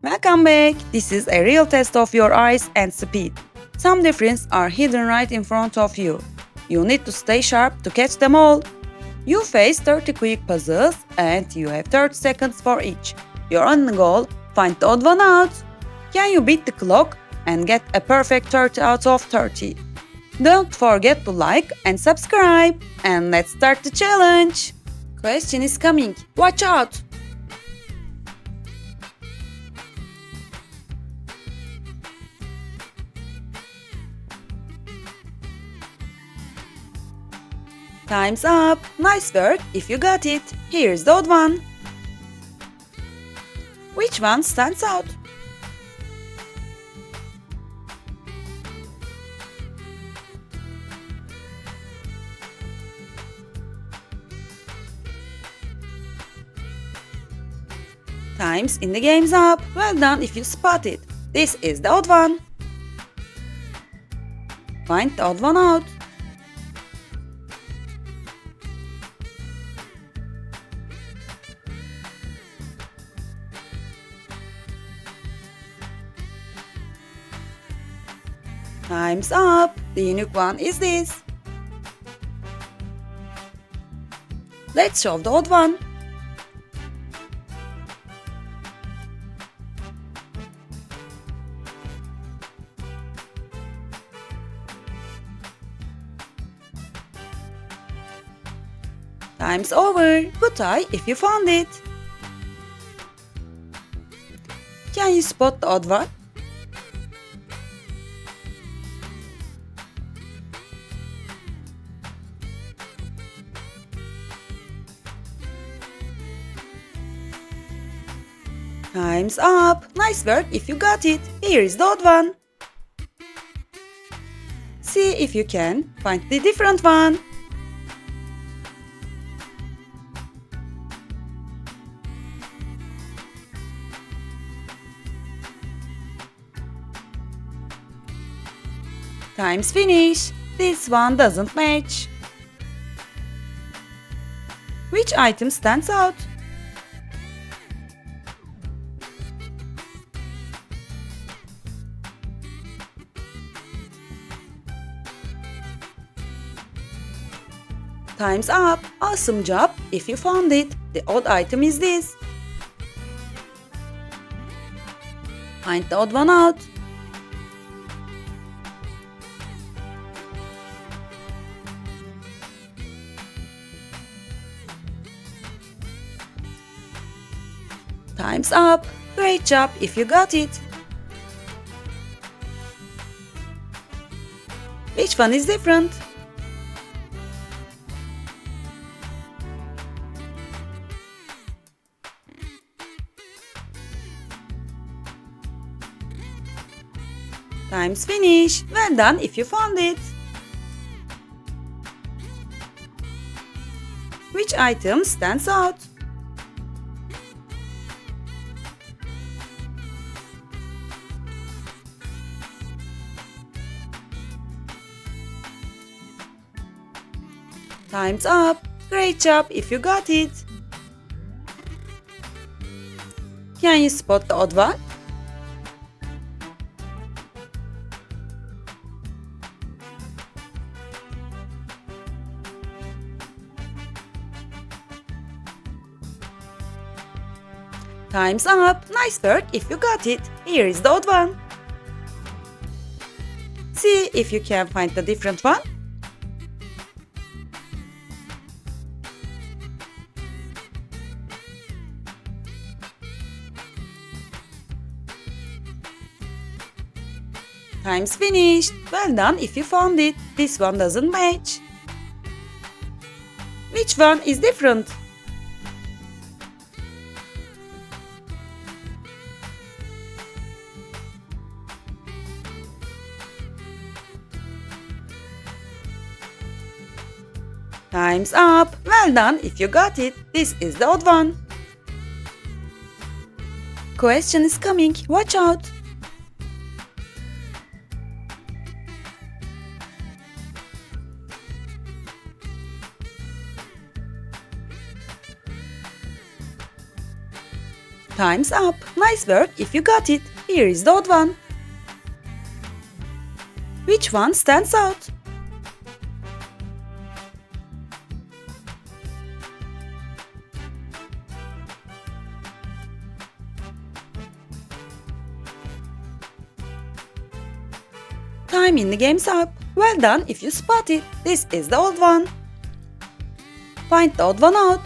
Welcome back. This is a real test of your eyes and speed. Some differences are hidden right in front of you. You need to stay sharp to catch them all. You face 30 quick puzzles and you have 30 seconds for each. Your only goal, find the odd one out. Can you beat the clock and get a perfect 30 out of 30? Don't forget to like and subscribe. And let's start the challenge. Question is coming. Watch out! Time's up! Nice work if you got it. Here's the odd one. Which one stands out? Time's in the game's up. Well done if you spot it. This is the odd one. Find the odd one out. Time's up. The unique one is this. Let's show the odd one. Time's over. Good eye if you found it. Can you spot the odd one? Time's up. Nice work if you got it. Here is the odd one. See if you can find the different one. Time's finished. This one doesn't match. Which item stands out? Time's up. Awesome job if you found it. The odd item is this. Find the odd one out. Time's up. Great job if you got it. Which one is different? Time's finished. Well done if you found it. Which item stands out? Time's up. Great job if you got it. Can you spot the odd one? Time's up. Nice work if you got it. Here is the odd one. See if you can find the different one. Time's finished. Well done if you found it. This one doesn't match. Which one is different? Time's up. Well done if you got it. This is the odd one. Question is coming. Watch out. Time's up. Nice work if you got it. Here is the odd one. Which one stands out? Time in the game's up. Well done if you spot it. This is the odd one. Find the odd one out.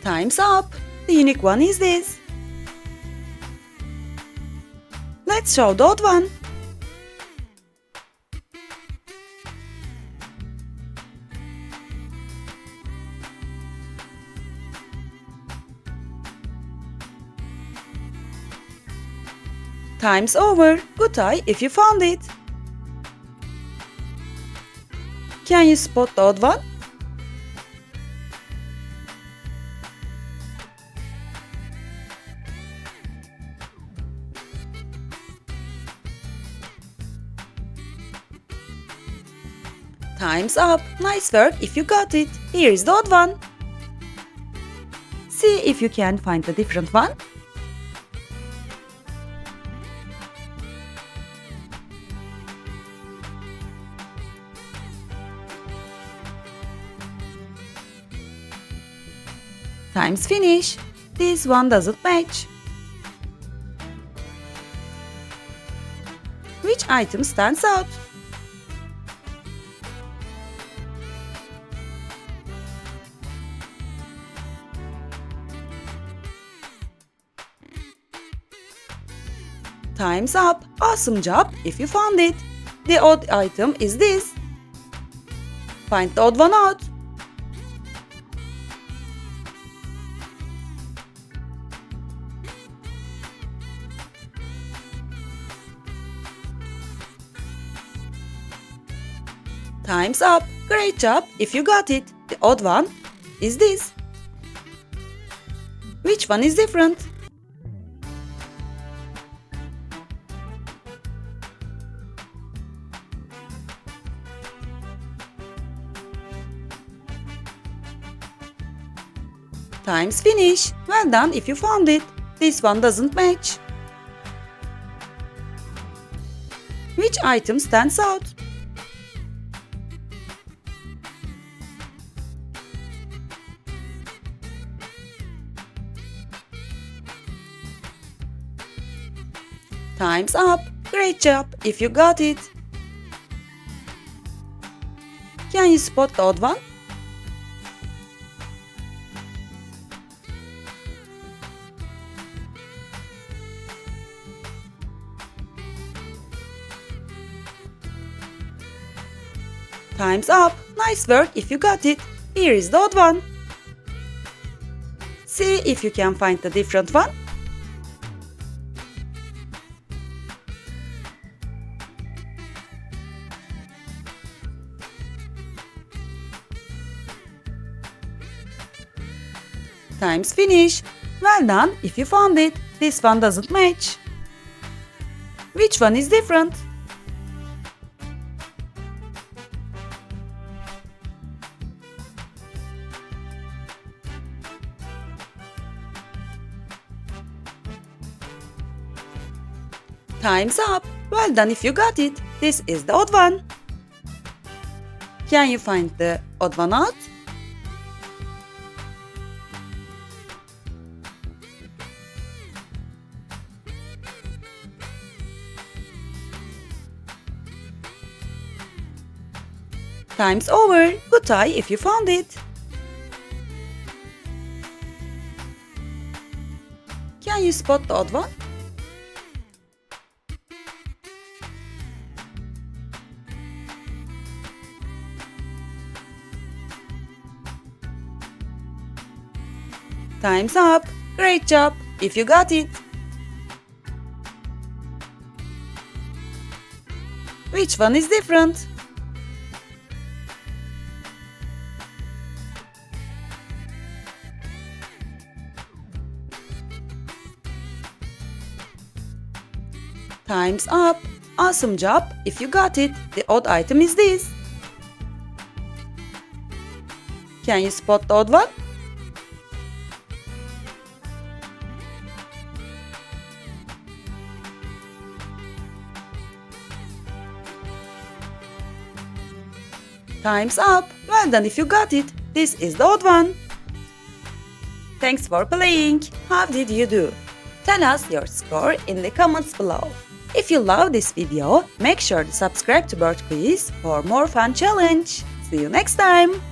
Time's up. The unique one is this. Let's show the odd one. Time's over. Good eye if you found it. Can you spot the odd one? Time's up. Nice work if you got it. Here is the odd one. See if you can find the different one. Time's finished. This one doesn't match. Which item stands out? Time's up. Awesome job if you found it. The odd item is this. Find the odd one out. Time's up. Great job if you got it. The odd one is this. Which one is different? Time's finished. Well done if you found it. This one doesn't match. Which item stands out? Time's up. Great job if you got it. Can you spot the odd one? Time's up. Nice work if you got it. Here is the odd one. See if you can find the different one. Time's finished. Well done if you found it. This one doesn't match. Which one is different? Time's up. Well done if you got it. This is the odd one. Can you find the odd one out? Time's over. Good eye if you found it. Can you spot the odd one? Time's up. Great job if you got it. Which one is different? Time's up. Awesome job if you got it. The odd item is this. Can you spot the odd one? Time's up. Well done if you got it. This is the odd one. Thanks for playing. How did you do? Tell us your score in the comments below. If you love this video, make sure to subscribe to Bird Quiz for more fun challenge. See you next time!